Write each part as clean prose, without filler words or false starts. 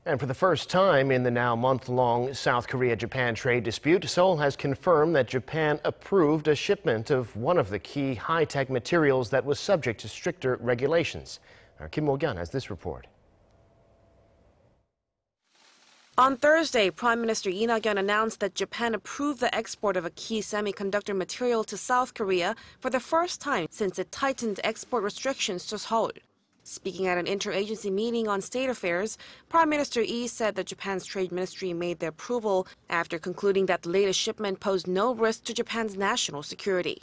And for the first time in the now month-long South Korea-Japan trade dispute, Seoul has confirmed that Japan approved a shipment of one of the key high-tech materials that was subject to stricter regulations. Our Kim Mo-kyun has this report. On Thursday, Prime Minister Lee Na-kyun announced that Japan approved the export of a key semiconductor material to South Korea for the first time since it tightened export restrictions to Seoul. Speaking at an interagency meeting on state affairs, Prime Minister Lee said that Japan's trade ministry made the approval after concluding that the latest shipment posed no risk to Japan's national security.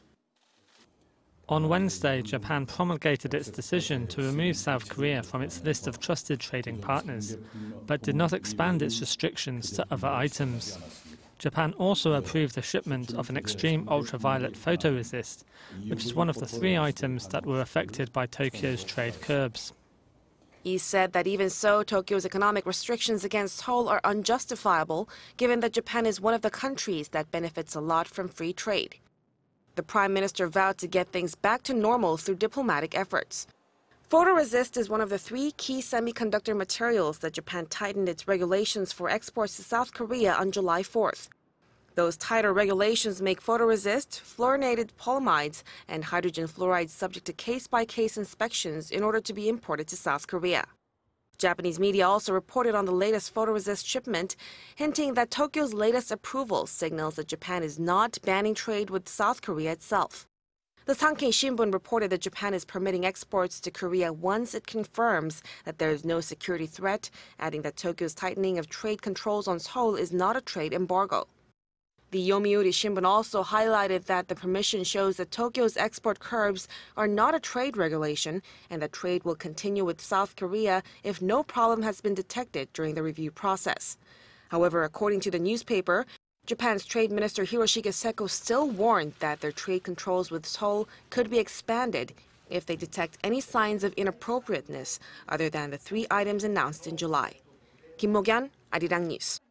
On Wednesday, Japan promulgated its decision to remove South Korea from its list of trusted trading partners, but did not expand its restrictions to other items. Japan also approved the shipment of an extreme ultraviolet photoresist, which is one of the 3 items that were affected by Tokyo's trade curbs. He said that even so, Tokyo's economic restrictions against Seoul are unjustifiable, given that Japan is one of the countries that benefits a lot from free trade. The Prime Minister vowed to get things back to normal through diplomatic efforts. Photoresist is one of the 3 key semiconductor materials that Japan tightened its regulations for exports to South Korea on July 4th. Those tighter regulations make photoresist, fluorinated polyamides, and hydrogen fluoride subject to case-by-case inspections in order to be imported to South Korea. Japanese media also reported on the latest photoresist shipment, hinting that Tokyo's latest approval signals that Japan is not banning trade with South Korea itself. The Sankei Shimbun reported that Japan is permitting exports to Korea once it confirms that there is no security threat, adding that Tokyo's tightening of trade controls on Seoul is not a trade embargo. The Yomiuri Shimbun also highlighted that the permission shows that Tokyo's export curbs are not a trade regulation and that trade will continue with South Korea if no problem has been detected during the review process. However, according to the newspaper, Japan's Trade Minister Hiroshige Seko still warned that their trade controls with Seoul could be expanded if they detect any signs of inappropriateness other than the 3 items announced in July. Kim Mo-kyun, Arirang News.